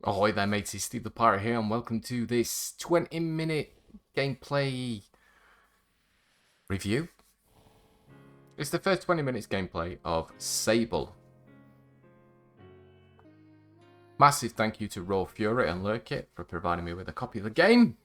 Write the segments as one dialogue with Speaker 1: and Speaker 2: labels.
Speaker 1: Ahoy there mates, it's Steve the Pirate here and welcome to this 20-minute gameplay review. It's the first 20 minutes gameplay of Sable. Massive thank you to Raw Fury and Lurkit for providing me with a copy of the game.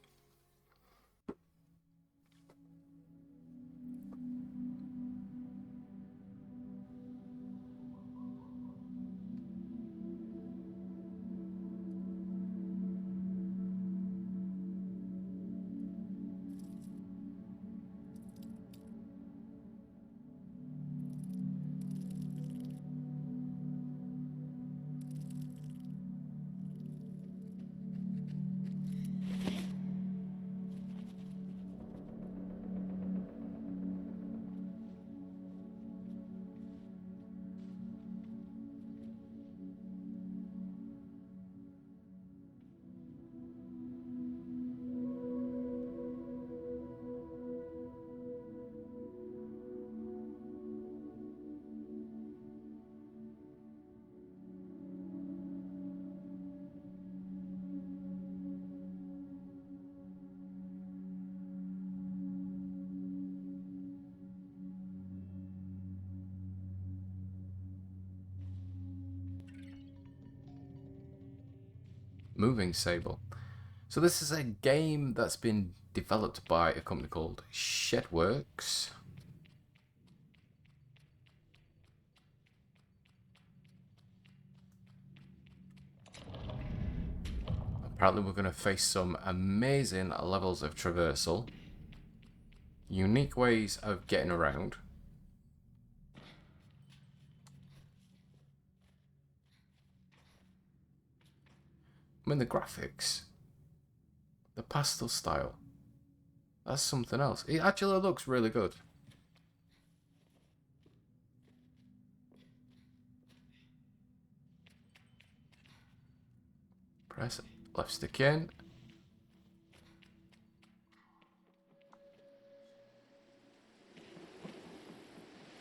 Speaker 1: Moving Sable. So this is a game that's been developed by a company called Shedworks. Apparently we're going to face some amazing levels of traversal, unique ways of getting around. I mean, the graphics, the pastel style, that's something else. It actually looks really good. Press left stick in.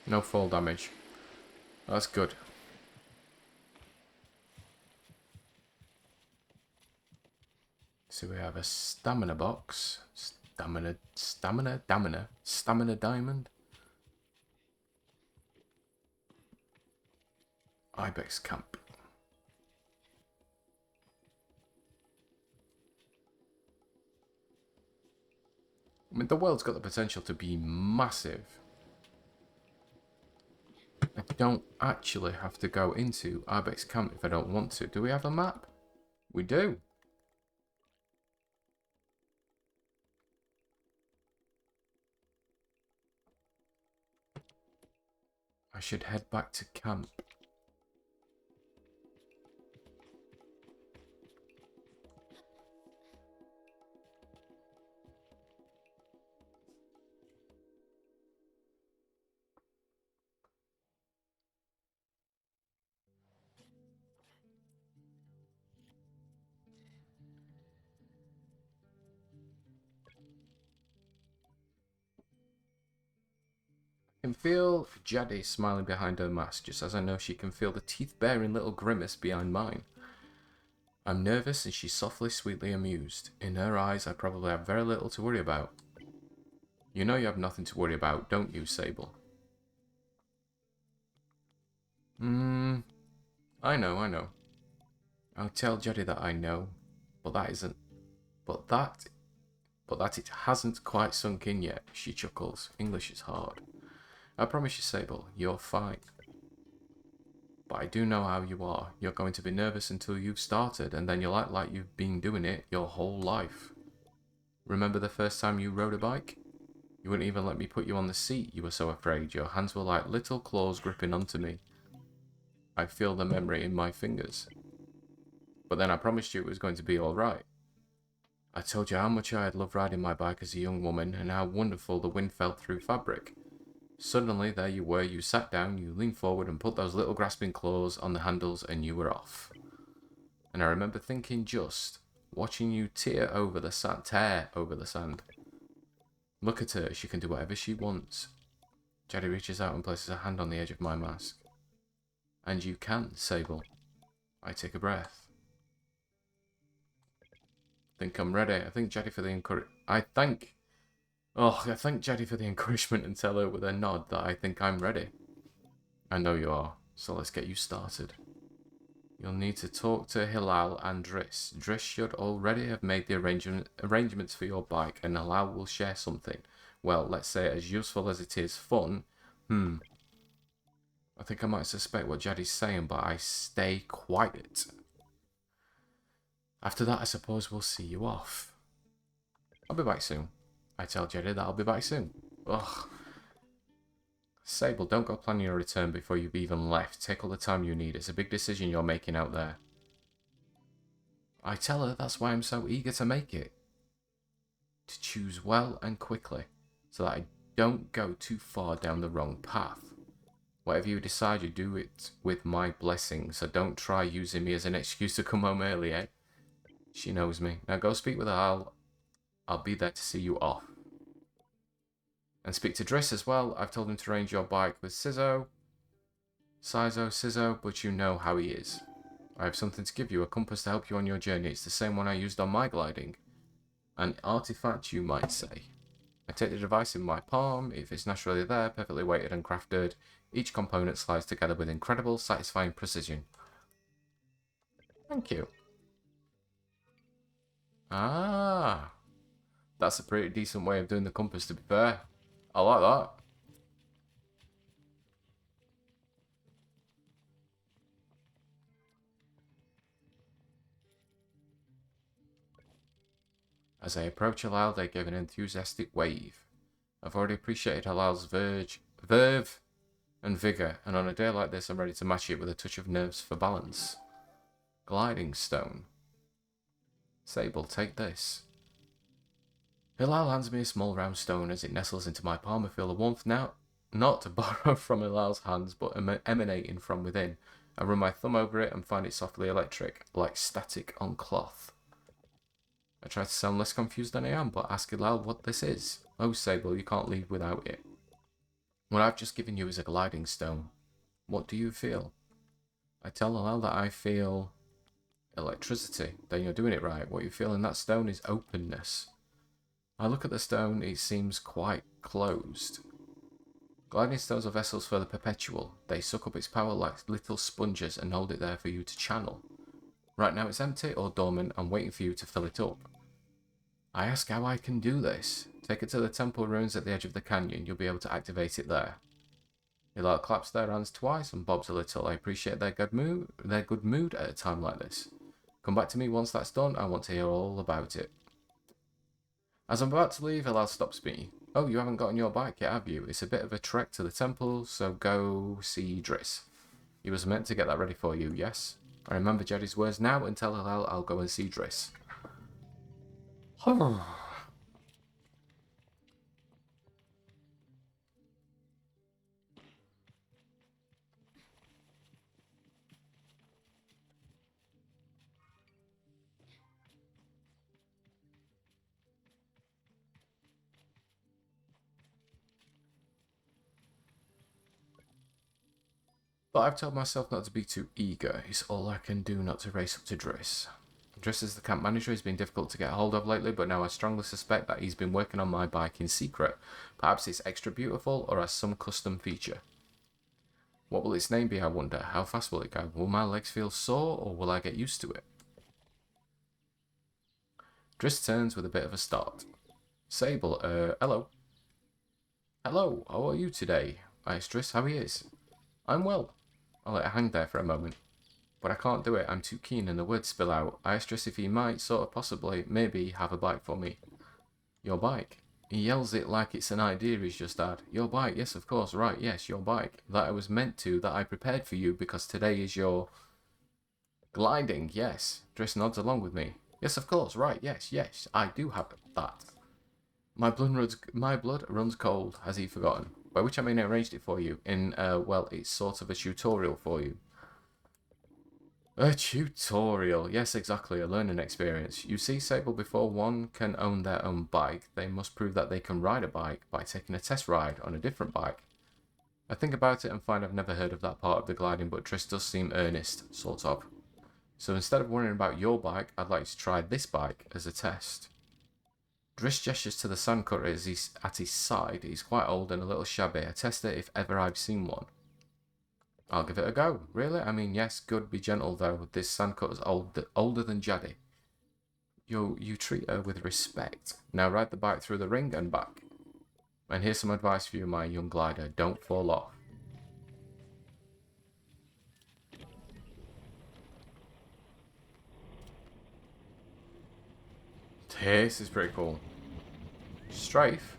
Speaker 1: No fall damage. That's good. So we have a stamina box. Stamina diamond. Ibex camp. I mean, the world's got the potential to be massive. I don't actually have to go into Ibex camp if I don't want to. Do we have a map? We do. I should head back to camp. I can feel Jaddy smiling behind her mask, just as I know she can feel the teeth-baring little grimace behind mine. I'm nervous and she's softly, sweetly amused. In her eyes, I probably have very little to worry about. You know you have nothing to worry about, don't you, Sable? I know. I'll tell Jaddy that I know, but that isn't... But that it hasn't quite sunk in yet, she chuckles. English is hard. I promise you, Sable, you're fine. But I do know how you are. You're going to be nervous until you've started, and then you'll act like you've been doing it your whole life. Remember the first time you rode a bike? You wouldn't even let me put you on the seat, you were so afraid. Your hands were like little claws gripping onto me. I feel the memory in my fingers. But then I promised you it was going to be alright. I told you how much I had loved riding my bike as a young woman, and how wonderful the wind felt through fabric. Suddenly, there you were, you sat down, you leaned forward and put those little grasping claws on the handles, and you were off. And I remember thinking watching you tear over the sand. Look at her, she can do whatever she wants. Jaddy reaches out and places a hand on the edge of my mask. And you can, Sable. I take a breath. think I'm ready. I thank Jedi for the encouragement and tell her with a nod that I think I'm ready. I know you are, so let's get you started. You'll need to talk to Hilal and Driss. Driss should already have made the arrangements for your bike, and Hilal will share something. Well, let's say as useful as it is fun. I think I might suspect what Jedi's saying, but I stay quiet. After that, I suppose we'll see you off. I'll be back soon. I tell Jedi that I'll be back soon. Ugh. Sable, don't go planning your return before you've even left. Take all the time you need. It's a big decision you're making out there. I tell her that's why I'm so eager to make it. To choose well and quickly, so that I don't go too far down the wrong path. Whatever you decide, you do it with my blessing, so don't try using me as an excuse to come home early, eh? She knows me. Now go speak with her. I'll be there to see you off. And speak to Driss as well. I've told him to arrange your bike with Sizzo, but you know how he is. I have something to give you, a compass to help you on your journey. It's the same one I used on my gliding. An artifact, you might say. I take the device in my palm. If it's naturally there, perfectly weighted and crafted, each component slides together with incredible, satisfying precision. Thank you. Ah, that's a pretty decent way of doing the compass, to be fair. I like that. As I approach Halal, they give an enthusiastic wave. I've already appreciated Halal's verve and vigour, and on a day like this I'm ready to match it with a touch of nerves for balance. Gliding stone. Sable, take this. Hilal hands me a small round stone. As it nestles into my palm, I feel the warmth now, not borrowed from Hilal's hands, but emanating from within. I run my thumb over it and find it softly electric, like static on cloth. I try to sound less confused than I am, but ask Hilal what this is. Oh, Sable, you can't leave without it. What I've just given you is a gliding stone. What do you feel? I tell Hilal that I feel electricity. Then you're doing it right. What you feel in that stone is openness. I look at the stone, it seems quite closed. Gliding stones are vessels for the perpetual. They suck up its power like little sponges and hold it there for you to channel. Right now it's empty or dormant and waiting for you to fill it up. I ask how I can do this. Take it to the temple ruins at the edge of the canyon. You'll be able to activate it there. Hilal claps their hands twice and bobs a little. I appreciate their good mood at a time like this. Come back to me once that's done. I want to hear all about it. As I'm about to leave, Hilal stops me. Oh, you haven't gotten your bike yet, have you? It's a bit of a trek to the temple, so go see Driss. He was meant to get that ready for you, yes? I remember Jedi's words now and tell Hilal I'll go and see Driss. But I've told myself not to be too eager. It's all I can do not to race up to Driss. Driss is the camp manager. He's been difficult to get hold of lately, but now I strongly suspect that he's been working on my bike in secret. Perhaps it's extra beautiful or has some custom feature. What will its name be, I wonder? How fast will it go? Will my legs feel sore or will I get used to it? Driss turns with a bit of a start. Sable, hello. Hello, how are you today? I asked Driss how he is. I'm well. I'll let it hang there for a moment. But I can't do it, I'm too keen and the words spill out. I asked Driss if he might, sort of possibly, maybe have a bike for me. Your bike? He yells it like it's an idea he's just had. Your bike, yes of course, right, yes, your bike. That I was meant to, that I prepared for you because today is your... Gliding, yes. Driss nods along with me. Yes of course, right, yes, I do have that. My blood runs cold, has he forgotten? By which I mean I arranged it for you in, well, it's sort of a tutorial for you. A tutorial, yes exactly, a learning experience. You see, Sable, before one can own their own bike, they must prove that they can ride a bike by taking a test ride on a different bike. I think about it and find I've never heard of that part of the gliding, but Driss does seem earnest, sort of. So instead of worrying about your bike, I'd like to try this bike as a test. Driss gestures to the sandcutter as he's at his side. He's quite old and a little shabby. I test it if ever I've seen one. I'll give it a go. Really? I mean, yes, good, be gentle though. This sandcutter's older than Jaddy. You treat her with respect. Now ride the bike through the ring and back. And here's some advice for you, my young glider. Don't fall off. This is pretty cool. Strafe?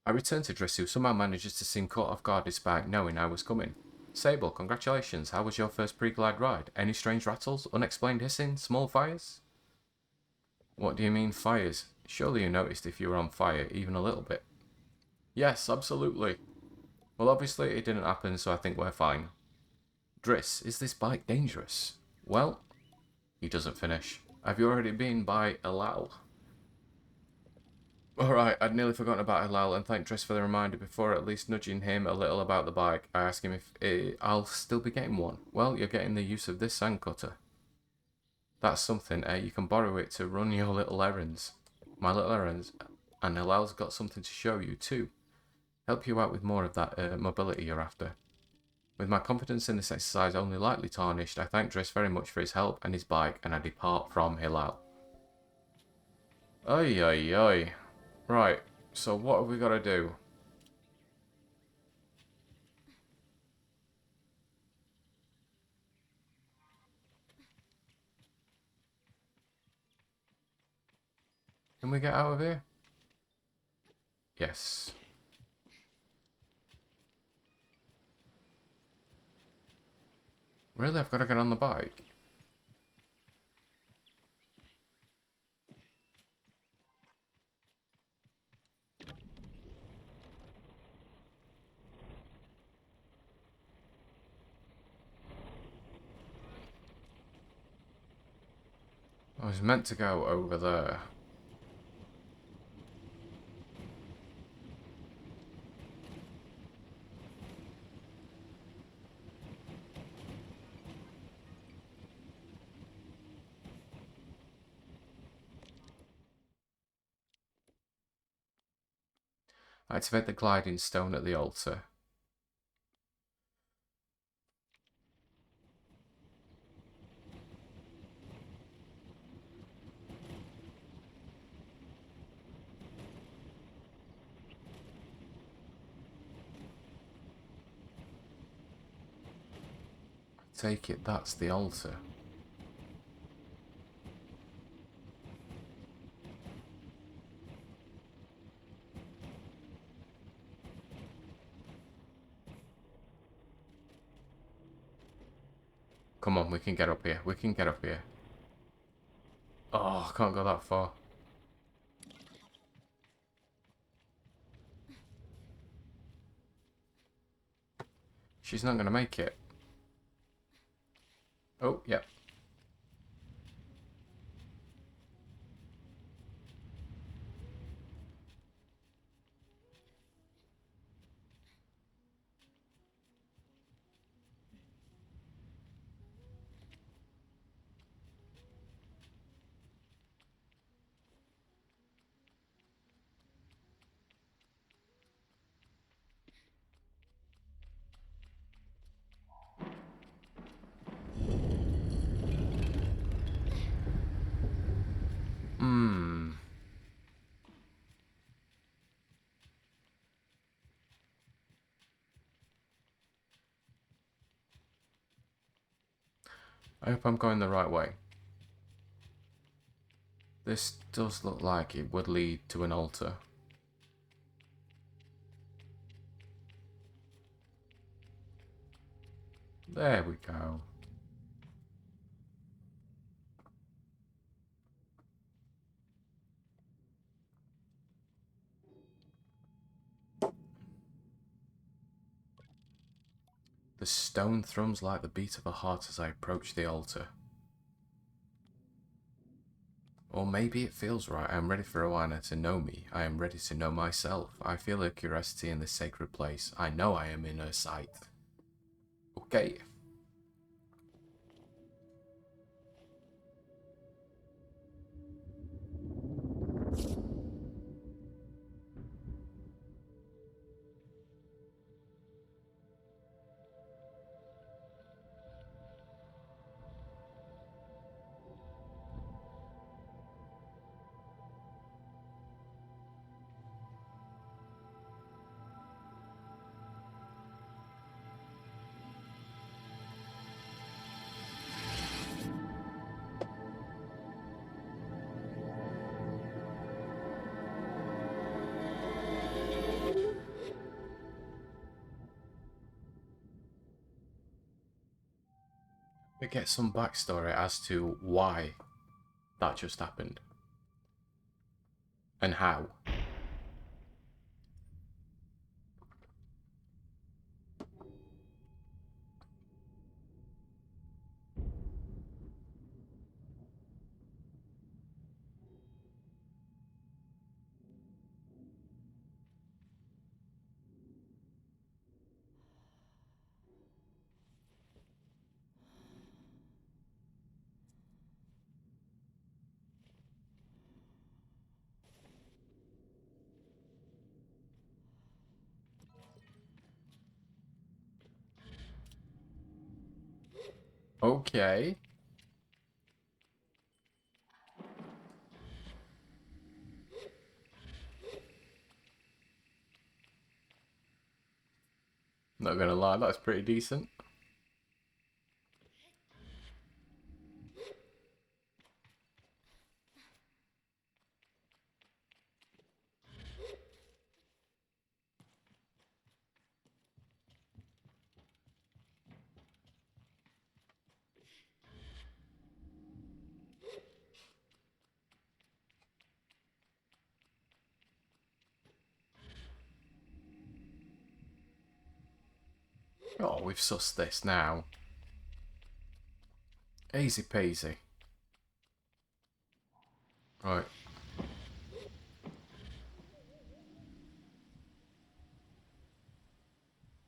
Speaker 1: I returned to Driss, who somehow manages to seem caught off guard despite knowing I was coming. Sable, congratulations. How was your first pre-glide ride? Any strange rattles? Unexplained hissing? Small fires? What do you mean, fires? Surely you noticed if you were on fire, even a little bit. Yes, absolutely. Well, obviously it didn't happen, so I think we're fine. Driss, is this bike dangerous? Well, he doesn't finish. Have you already been by Elal? Alright, I'd nearly forgotten about Elal and thanked Driss for the reminder before at least nudging him a little about the bike. I asked him if I'll still be getting one. Well, you're getting the use of this sandcutter. That's something, you can borrow it to run your little errands. My little errands. And Elal's got something to show you too. Help you out with more of that mobility you're after. With my confidence in this exercise only lightly tarnished, I thank Driss very much for his help and his bike, and I depart from Hilal. Oi, oi, oi. Right, so what have we got to do? Can we get out of here? Yes. Really? I've got to get on the bike? I was meant to go over there. Activate the gliding stone at the altar. Take it that's the altar. Come on, we can get up here. We can get up here. Oh, I can't go that far. She's not going to make it. Oh, yep. I hope I'm going the right way. This does look like it would lead to an altar. There we go. The stone thrums like the beat of a heart as I approach the altar. Or maybe it feels right. I am ready for Oana to know me. I am ready to know myself. I feel her curiosity in this sacred place. I know I am in her sight. Okay. We get some backstory as to why that just happened. And how. Okay. Not gonna lie, that's pretty decent. Oh, we've sussed this now. Easy peasy. Right.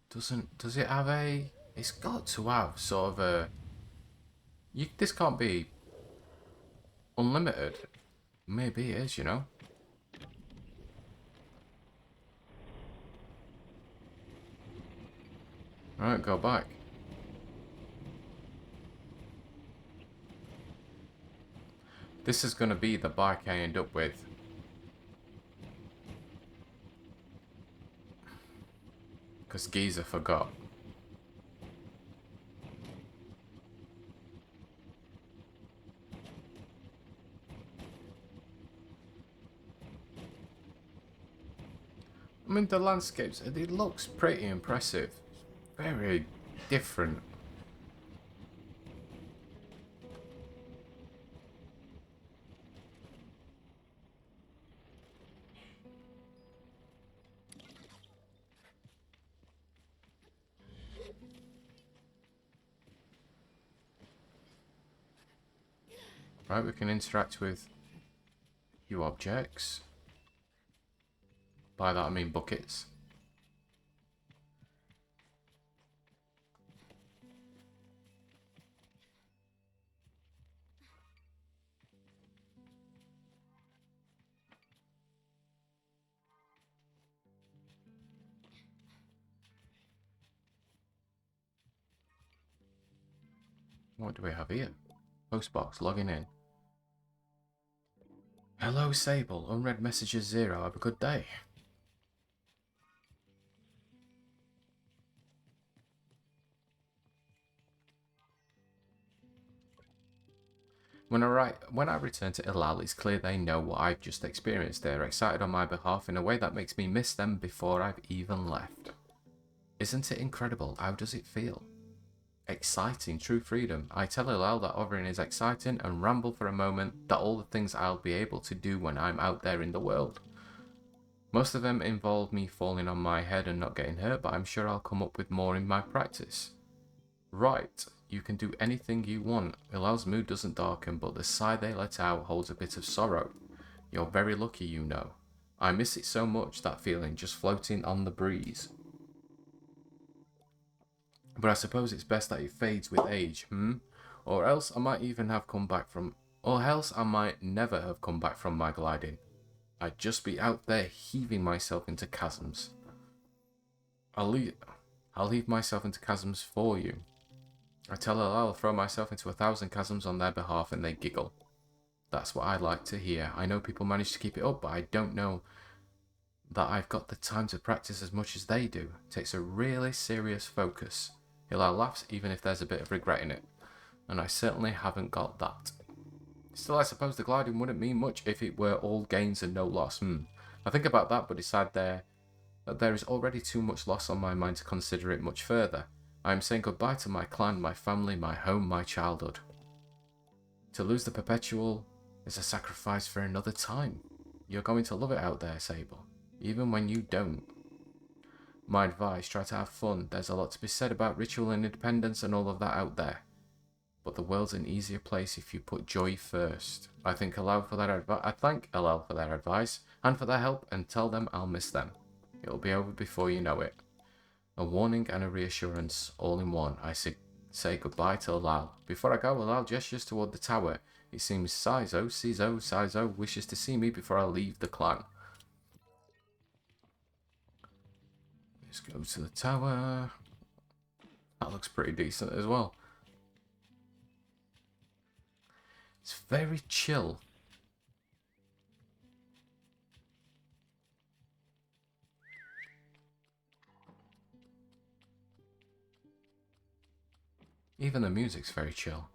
Speaker 1: Does it have a... It's got to have sort of a... This can't be unlimited. Maybe it is, you know? Right, go back. This is going to be the bike I end up with. Because Giza forgot. I mean, the landscapes, it looks pretty impressive. Very different. Right, we can interact with few objects. By that I mean buckets. What do we have here? Postbox, logging in. Hello, Sable. Unread messages 0. Have a good day. When I return to Ilal, it's clear they know what I've just experienced. They're excited on my behalf in a way that makes me miss them before I've even left. Isn't it incredible? How does it feel? Exciting, true freedom. I tell Ilal that hovering is exciting and ramble for a moment that all the things I'll be able to do when I'm out there in the world. Most of them involve me falling on my head and not getting hurt, but I'm sure I'll come up with more in my practice. Right, you can do anything you want. Ilal's mood doesn't darken, but the sigh they let out holds a bit of sorrow. You're very lucky, you know. I miss it so much, that feeling, just floating on the breeze. But I suppose it's best that it fades with age, Or else I might never have come back from my gliding. I'd just be out there heaving myself into chasms. I'll heave myself into chasms for you. I tell her I'll throw myself into 1,000 chasms on their behalf and they giggle. That's what I like to hear. I know people manage to keep it up, but I don't know that I've got the time to practice as much as they do. It takes a really serious focus. Hilal laughs even if there's a bit of regret in it, and I certainly haven't got that. Still, I suppose the gliding wouldn't mean much if it were all gains and no loss. I think about that, but decide that there is already too much loss on my mind to consider it much further. I am saying goodbye to my clan, my family, my home, my childhood. To lose the perpetual is a sacrifice for another time. You're going to love it out there, Sable, even when you don't. My advice, try to have fun. There's a lot to be said about ritual and independence and all of that out there. But the world's an easier place if you put joy first. I thank Alal for their advice and for their help, and tell them I'll miss them. It'll be over before you know it. A warning and a reassurance, all in one. I say goodbye to Alal. Before I go, Alal gestures toward the tower. It seems Sizo wishes to see me before I leave the clan. Let's go to the tower. That looks pretty decent as well. It's very chill. Even the music's very chill.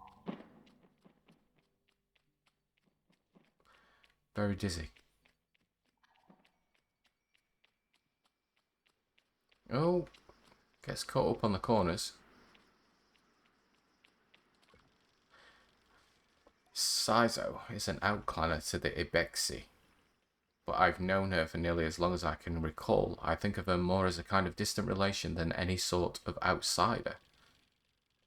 Speaker 1: Very dizzy. Oh, gets caught up on the corners. Sizo is an outclanner to the Ibexi, but I've known her for nearly as long as I can recall. I think of her more as a kind of distant relation than any sort of outsider.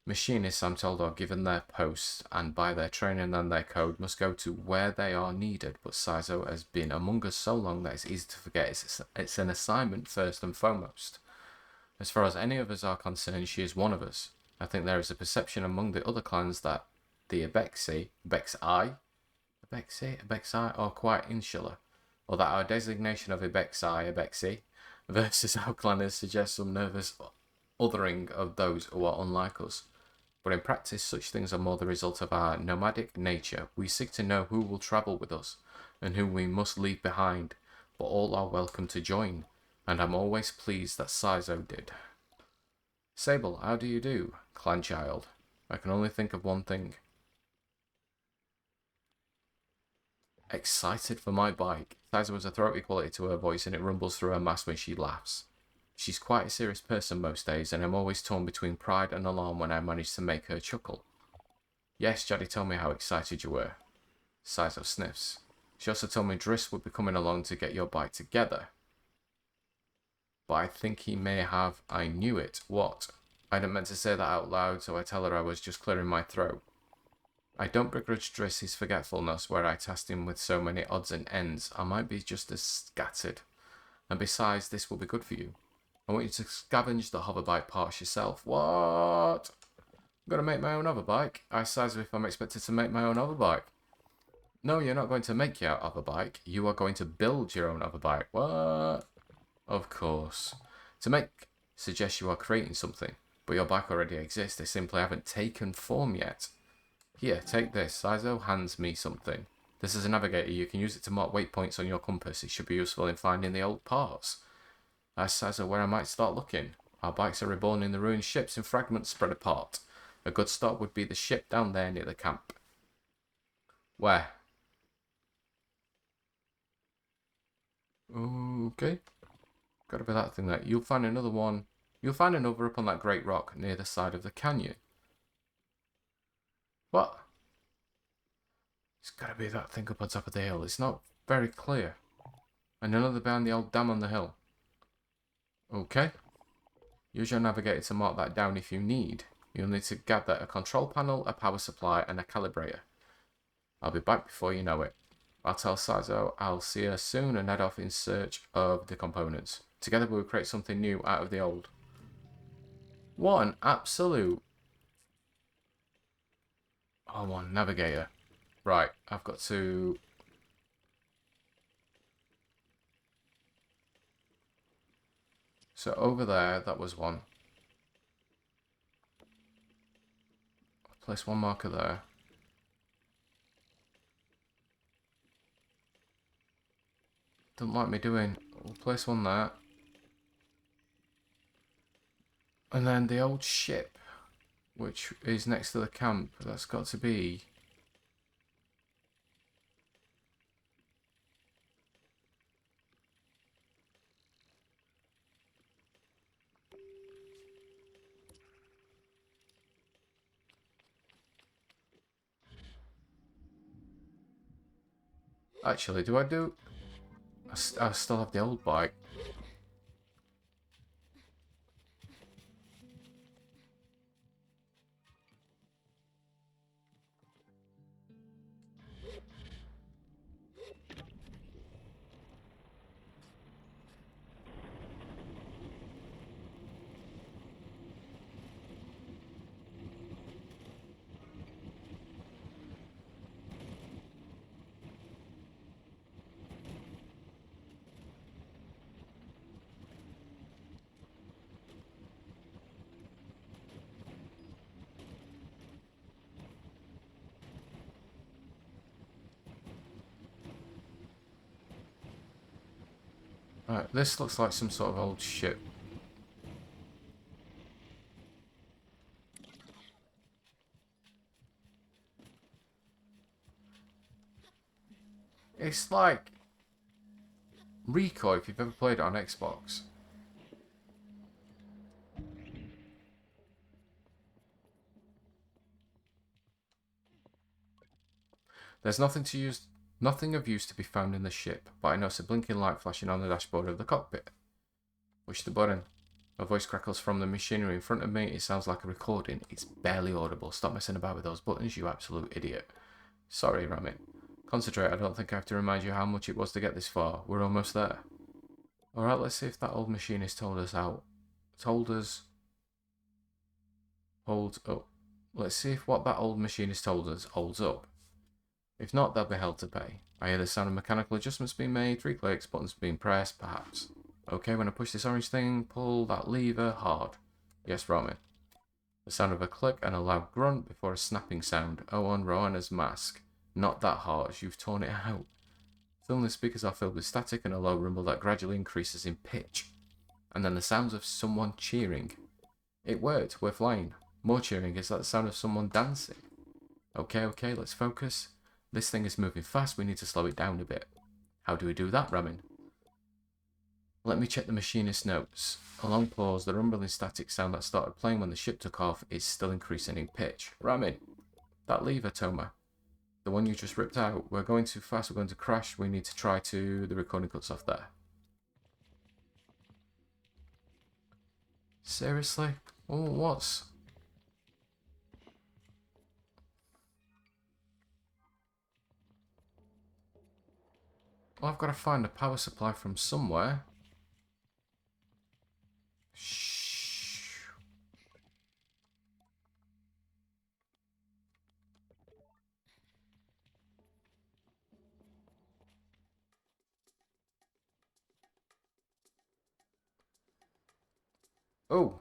Speaker 1: Machinists, I'm told, are given their posts and by their training and their code must go to where they are needed, but Sizo has been among us so long that it's easy to forget it's an assignment first and foremost. As far as any of us are concerned, she is one of us. I think there is a perception among the other clans that the Ibexi are quite insular, or that our designation of Ibexi versus outclanners suggests some nervous othering of those who are unlike us. But in practice, such things are more the result of our nomadic nature. We seek to know who will travel with us and who we must leave behind, but all are welcome to join, and I'm always pleased that Sizo did. Sable, how do you do, clan child? I can only think of one thing. Excited for my bike. Sizo has a throaty quality to her voice and it rumbles through her mask when she laughs. She's quite a serious person most days, and I'm always torn between pride and alarm when I manage to make her chuckle. Yes, Jaddy told me how excited you were. Sizo sniffs. She also told me Driss would be coming along to get your bike together. But I think he may have. I knew it. What? I didn't meant to say that out loud, so I tell her I was just clearing my throat. I don't begrudge Driss his forgetfulness where I tasked him with so many odds and ends. I might be just as scattered. And besides, this will be good for you. I want you to scavenge the hoverbike parts yourself. What? I'm going to make my own hoverbike? I sigh as if I'm expected to make my own hoverbike. No, you're not going to make your hoverbike. You are going to build your own hoverbike. What? Of course. To make suggests you are creating something, but your bike already exists. They simply haven't taken form yet. Here, take this. Sizo hands me something. This is a navigator. You can use it to mark waypoints on your compass. It should be useful in finding the old parts. I Sizo where I might start looking. Our bikes are reborn in the ruined ships in fragments spread apart. A good start would be the ship down there near the camp. Where? Okay. Gotta be that thing there. You'll find another one. You'll find another up on that great rock near the side of the canyon. What? It's gotta be that thing up on top of the hill. It's not very clear. And another behind the old dam on the hill. Okay. Use your navigator to mark that down if you need. You'll need to gather a control panel, a power supply, and a calibrator. I'll be back before you know it. I'll tell Sazo I'll see her soon and head off in search of the components. Together we'll create something new out of the old. What an absolute... Oh, one navigator. Right, I've got to... So over there, that was one. I'll place one marker there. Doesn't like me doing. We'll place one there. And then the old ship, which is next to the camp, that's got to be... Actually, do I do... I still have the old bike. Right, this looks like some sort of old ship. It's like Rico if you've ever played it on Xbox. There's nothing of use to be found in the ship, but I notice a blinking light flashing on the dashboard of the cockpit. Push the button. A voice crackles from the machinery in front of me. It sounds like a recording. It's barely audible. Stop messing about with those buttons, you absolute idiot. Sorry, Ramit. Concentrate. I don't think I have to remind you how much it was to get this far. We're almost there. Alright, let's see if that old machinist holds up. Let's see if what that old machinist told us holds up. If not, they'll be held to pay. I hear the sound of mechanical adjustments being made, 3 clicks, buttons being pressed, perhaps. Okay, when I push this orange thing, pull that lever hard. Yes, Roman. The sound of a click and a loud grunt before a snapping sound. Oh, on Rowan's mask. Not that harsh, you've torn it out. Suddenly the speakers are filled with static and a low rumble that gradually increases in pitch. And then the sounds of someone cheering. It worked, we're flying. More cheering, is that the sound of someone dancing? Okay, let's focus. This thing is moving fast, we need to slow it down a bit. How do we do that, Ramin? Let me check the machinist's notes. A long pause, the rumbling static sound that started playing when the ship took off is still increasing in pitch. Ramin! That lever, Toma. The one you just ripped out. We're going too fast, we're going to crash, we need to try to... The recording cuts off there. Seriously? Oh, what's... Well, I've got to find a power supply from somewhere. Shh. Oh.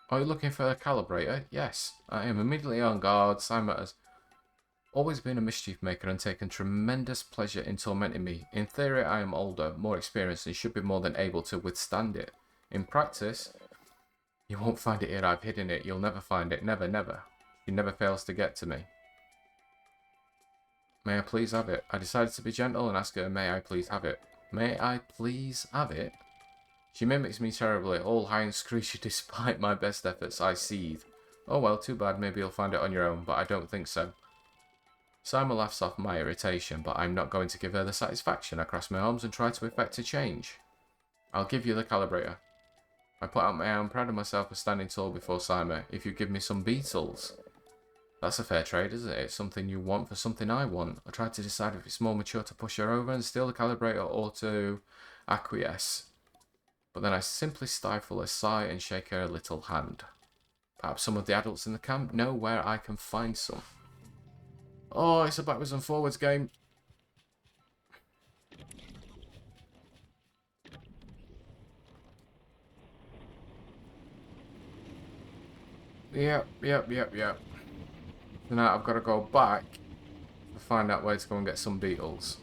Speaker 1: Are you looking for a calibrator? Yes. I am immediately on guard. Simon has always been a mischief maker and taken tremendous pleasure in tormenting me. In theory, I am older, more experienced, and should be more than able to withstand it. In practice, you won't find it here. I've hidden it. You'll never find it. Never, never. He never fails to get to me. May I please have it? I decided to be gentle and ask her, may I please have it? May I please have it? She mimics me terribly, all high and screechy despite my best efforts. I seethe. Oh well, too bad. Maybe you'll find it on your own, but I don't think so. Simon laughs off my irritation, but I'm not going to give her the satisfaction. I cross my arms and try to effect a change. I'll give you the calibrator. I put out my hand, proud of myself for standing tall before Simon. If you give me some beetles. That's a fair trade, isn't it? It's something you want for something I want. I tried to decide if it's more mature to push her over and steal the calibrator or to acquiesce. But then I simply stifle a sigh and shake her little hand. Perhaps some of the adults in the camp know where I can find some. Oh, it's a backwards and forwards game. Yep. So now I've got to go back to find out where to go and get some beetles.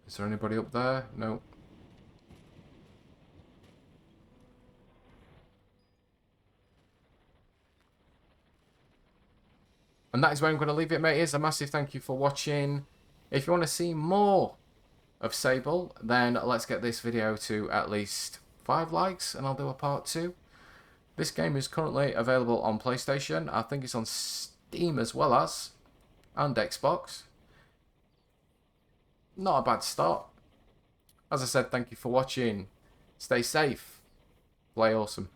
Speaker 1: Is there anybody up there? No. And that is where I'm going to leave it, mateys. A massive thank you for watching. If you want to see more of Sable, then let's get this video to at least 5 likes and I'll do a part 2. This game is currently available on PlayStation. I think it's on Steam as well as, and Xbox. Not a bad start. As I said, thank you for watching. Stay safe. Play awesome.